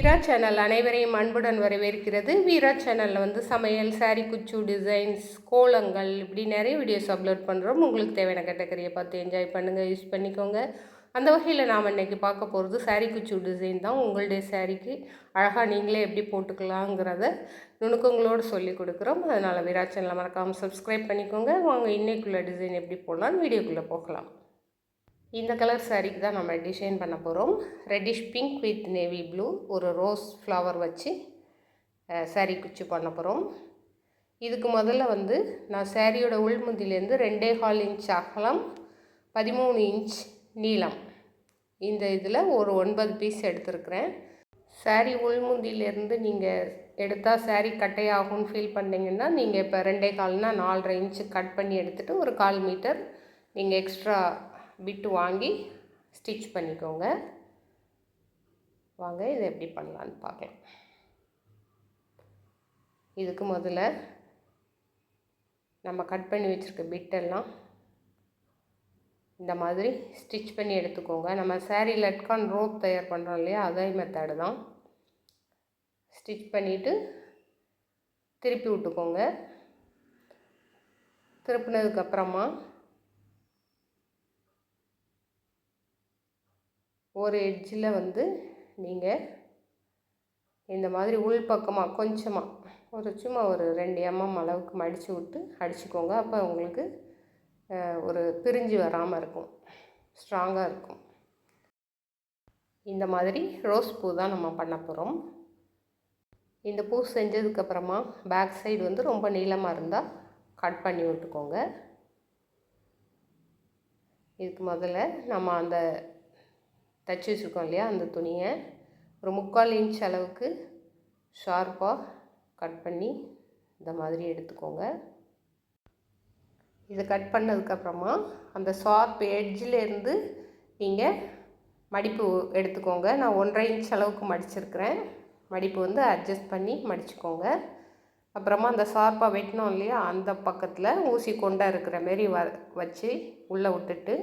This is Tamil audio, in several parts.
வீரா சேனல் அனைவரையும் அன்புடன் வரவேற்கிறது. வீரா சேனலில் வந்து சமையல், சாரீ குச்சு டிசைன்ஸ், கோலங்கள் இப்படி நிறைய வீடியோஸ் அப்லோட் பண்ணுறோம். உங்களுக்கு தேவையான கேட்டகரியை பார்த்து என்ஜாய் பண்ணுங்கள், யூஸ் பண்ணிக்கோங்க. அந்த வகையில் நாம் இன்றைக்கி பார்க்க போகிறது சாரீ குச்சு டிசைன் தான். உங்களுடைய சாரீக்கு அழகாக நீங்களே எப்படி போட்டுக்கலாங்கிறத நுணுக்கங்களோடு சொல்லி கொடுக்குறோம். அதனால் வீரா சேனலை மறக்காமல் சப்ஸ்கிரைப் பண்ணிக்கோங்க. வாங்க இன்றைக்குள்ள டிசைன் எப்படி போடலான்னு வீடியோக்குள்ளே போகலாம். இந்த கலர் சாரீக்கு தான் நம்ம டிசைன் பண்ண போகிறோம். Reddish pink with navy blue, ஒரு ரோஸ் ஃப்ளவர் வச்சு சாரீ குச்சி பண்ண போகிறோம். இதுக்கு முதல்ல வந்து நான் சாரியோட உள்முந்திலேருந்து 2.25 இன்ச் அகலம், 13 இன்ச் நீளம், இந்த இதில் ஒரு 9 பீஸ் எடுத்துருக்குறேன். சாரீ உள்முந்திலேருந்து நீங்கள் எடுத்தால் சாரீ கட்டையாகும்னு ஃபீல் பண்ணிங்கன்னா நீங்கள் இப்போ 2.25னா 4.5 இன்ச்சு கட் பண்ணி எடுத்துகிட்டு ஒரு 1/4 மீட்டர் நீங்கள் எக்ஸ்ட்ரா பிட்டு வாங்கி ஸ்டிச் பண்ணிக்கோங்க. வாங்க இதை எப்படி பண்ணலான்னு பார்க்கலாம். இதுக்கு முதல்ல நம்ம கட் பண்ணி வச்சுருக்க பிட்டெல்லாம் இந்த மாதிரி ஸ்டிச் பண்ணி எடுத்துக்கோங்க. நம்ம சாரீ லட்கான் ரோப் தயார் பண்ணுறோம் இல்லையா, அதே மெத்தடு தான். ஸ்டிச் பண்ணிவிட்டு திருப்பி விட்டுக்கோங்க. திருப்பினதுக்கப்புறமா ஒரு எட்ஜில் வந்து நீங்கள் இந்த மாதிரி உள் பக்கமாக கொஞ்சமாக சும்மா ஒரு 2 mm அளவுக்கு மடித்து விட்டு அடிச்சுக்கோங்க. அப்போ உங்களுக்கு ஒரு பிரிஞ்சு வராமல் இருக்கும், ஸ்ட்ராங்காக இருக்கும். இந்த மாதிரி ரோஸ் பூ தான் நம்ம பண்ண போகிறோம். இந்த பூ செஞ்சதுக்கப்புறமா பேக் சைடு வந்து ரொம்ப நீளமாக இருந்தால் கட் பண்ணி விட்டுக்கோங்க. இதுக்கு முதல்ல நம்ம அந்த தச்சு வச்சுருக்கோம் இல்லையா, அந்த துணியை ஒரு 3/4 இன்ச் அளவுக்கு ஷார்ப்பாக கட் பண்ணி இந்த மாதிரி எடுத்துக்கோங்க. இதை கட் பண்ணதுக்கப்புறமா அந்த ஷார்ப் எட்ஜிலேருந்து நீங்கள் மடிப்பு எடுத்துக்கோங்க. நான் 1.5 இன்ச் அளவுக்கு மடிச்சிருக்கிறேன். மடிப்பு வந்து அட்ஜஸ்ட் பண்ணி மடிச்சுக்கோங்க. அப்புறமா அந்த ஷார்ப்பாக வெட்டினோம் இல்லையா, அந்த பக்கத்தில் ஊசி கொண்டா இருக்கிற மாரி வச்சு உள்ளே விட்டுட்டு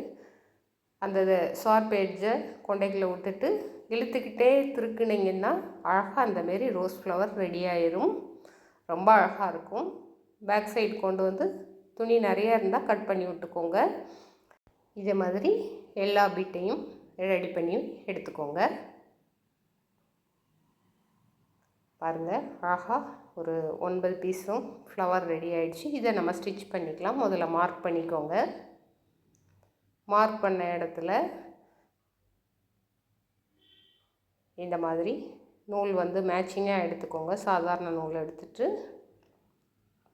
அந்த ஷார்ப் எட்ஜை கொண்டைக்குள்ளே விட்டுட்டு இழுத்துக்கிட்டே திருக்குனிங்கன்னா அழகாக அந்தமாரி ரோஸ் ஃப்ளவர் ரெடி ஆயிரும். ரொம்ப அழகாக இருக்கும். பேக் சைடு கொண்டு வந்து துணி நிறையா இருந்தால் கட் பண்ணி விட்டுக்கோங்க. இதே மாதிரி எல்லா பீட்டையும் ரெடி பண்ணி எடுத்துக்கோங்க. பாருங்கள், அழகாக ஒரு 9 பீஸும் ஃப்ளவர் ரெடி ஆகிடுச்சு. இதை நம்ம ஸ்டிச் பண்ணிக்கலாம். முதல்ல மார்க் பண்ணிக்கோங்க. மார்க் பண்ண இடத்துல இந்த மாதிரி நூல் வந்து மேட்சிங்காக எடுத்துக்கோங்க. சாதாரண நூல் எடுத்துகிட்டு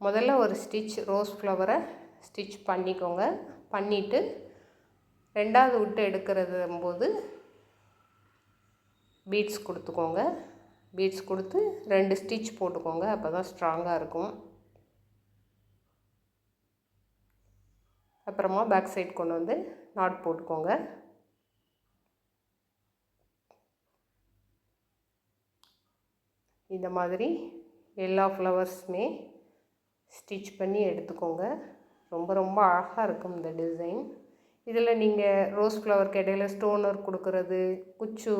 முதல்ல ஒரு ஸ்டிச் ரோஸ் ஃப்ளவரை ஸ்டிச் பண்ணிக்கோங்க. பண்ணிவிட்டு 2வது விட்டு எடுக்கிறது போது பீட்ஸ் கொடுத்துக்கோங்க. பீட்ஸ் கொடுத்து 2 ஸ்டிச் போட்டுக்கோங்க. அப்போ தான் ஸ்ட்ராங்காக இருக்கும். அப்புறமா பேக் சைடு கொண்டு வந்து நாட் போட்டுக்கோங்க. இந்த மாதிரி எல்லா ஃப்ளவர்ஸுமே ஸ்டிச் பண்ணி எடுத்துக்கோங்க. ரொம்ப ரொம்ப அழகாக இருக்கும் இந்த டிசைன். இதில் நீங்கள் ரோஸ் ஃப்ளவருக்கு இடையில ஸ்டோன் ஒர்க் கொடுக்குறது, குச்சு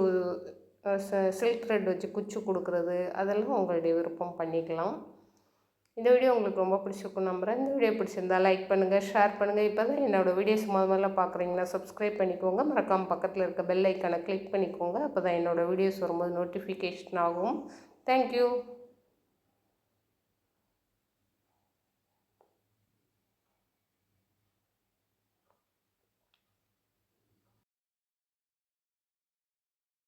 சில்க் த்ரெட் வச்சு குச்சு கொடுக்குறது, அதெல்லாம் உங்களுடைய விருப்பம் பண்ணிக்கலாம். இந்த வீடியோ உங்களுக்கு ரொம்ப பிடிச்சிருக்கும் நம்புகிறேன். இந்த வீடியோ பிடிச்சிருந்தால் லைக் பண்ணுங்கள், ஷேர் பண்ணுங்கள். இப்போ தான் என்னோடய வீடியோஸ் முதல்ல பார்க்குறீங்கன்னா சப்ஸ்கிரைப் பண்ணிக்கோங்க. மறக்காமல் பக்கத்தில் இருக்க பெல் ஐக்கானை கிளிக் பண்ணிக்கோங்க. அப்போ தான் என்னோடய வீடியோஸ் வரும்போது நோட்டிஃபிகேஷன் ஆகும். தேங்க்யூ.